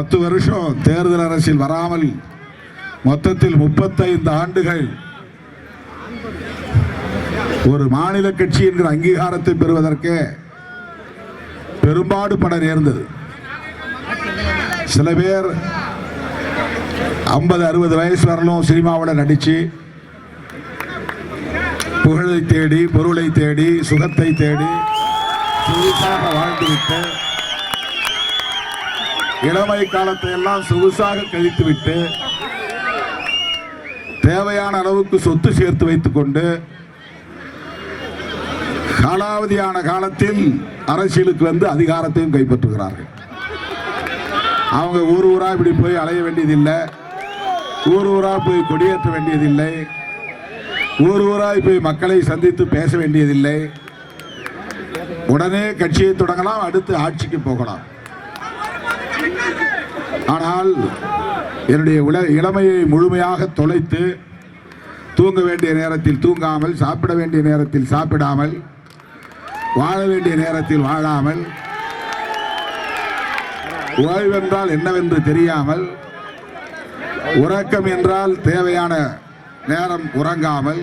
10 வருஷம் தேர்தல் அரசியல் வராமல் மொத்தத்தில் 35 ஆண்டுகள் ஒரு மாநில கட்சி என்கிற அங்கீகாரத்தை பெறுவதற்கு பெரும்பாடு பட நேர்ந்தது. சில பேர் 50-60 வயசு வரலும் சினிமாவில் நடிச்சு புகழை தேடி, பொருளை தேடி, சுகத்தை தேடி வாழ்ந்துவிட்டு இளமை காலத்தை எல்லாம் சொகுசாக கழித்துவிட்டு தேவையான அளவுக்கு சொத்து சேர்த்து வைத்துக் கொண்டு காலாவதியான காலத்தில் அரசியலுக்கு வந்து அதிகாரத்தையும் கைப்பற்றுகிறார்கள். அவங்க ஊர் ஊரா இப்படி போய் அலைய வேண்டியதில்லை, ஊர் ஊரா போய் கொடியேற்ற வேண்டியதில்லை, ஊர் ஊராய் போய் மக்களை சந்தித்து பேச வேண்டியதில்லை. உடனே கட்சியை தொடங்கலாம், அடுத்து ஆட்சிக்கு போகலாம். ஆனால் என்னுடைய இளமையை முழுமையாக தொலைத்து தூங்க வேண்டிய நேரத்தில் தூங்காமல், சாப்பிட வேண்டிய நேரத்தில் சாப்பிடாமல், வாழ வேண்டிய நேரத்தில் வாழாமல், ஓய்வென்றால் என்னவென்று தெரியாமல், உறக்கம் என்றால் தேவையான நேரம் உறங்காமல்,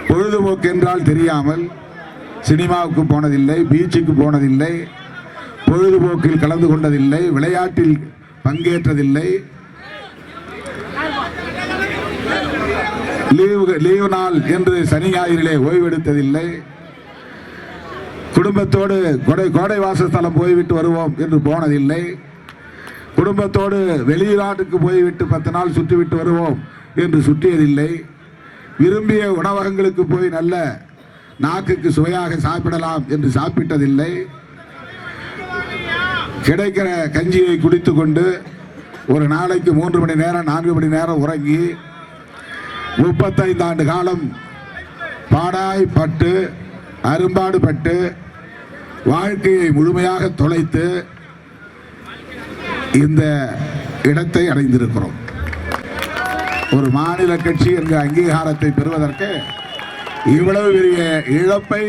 பொழுதுபோக்கு என்றால் தெரியாமல் சினிமாவுக்கு போனதில்லை, பீச்சுக்கு போனதில்லை, பொழுதுபோக்கில் கலந்து கொண்டதில்லை, விளையாட்டில் பங்கேற்றதில்லை, லீவு நாள் என்று சனி ஞாயிறிலே ஓய்வெடுத்ததில்லை, குடும்பத்தோடு கோடை வாசஸ்தலம் போய்விட்டு வருவோம் என்று போனதில்லை, குடும்பத்தோடு வெளிநாட்டுக்கு போய்விட்டு 10 நாள் சுற்றிவிட்டு வருவோம் என்று சுற்றியதில்லை, விரும்பிய உணவகங்களுக்கு போய் நல்ல நாக்குக்கு சுவையாக சாப்பிடலாம் என்று சாப்பிட்டதில்லை, கிடைக்கிற கஞ்சியை குடித்து கொண்டு ஒரு நாளைக்கு 3 மணி நேரம் 4 மணி நேரம் உறங்கி 35 ஆண்டு காலம் பாடாய்பட்டு அரும்பாடுபட்டு வாழ்க்கையை முழுமையாக தொலைத்து இந்த இடத்தை அடைந்திருக்கிறோம். ஒரு மாநில கட்சி என்ற அங்கீகாரத்தை பெறுவதற்கு இவ்வளவு பெரிய இழப்பை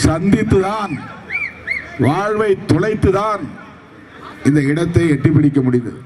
சந்தித்துதான், வாழ்வை தொலைத்துதான் இந்த இடத்தை எட்டி பிடிக்க முடிந்தது.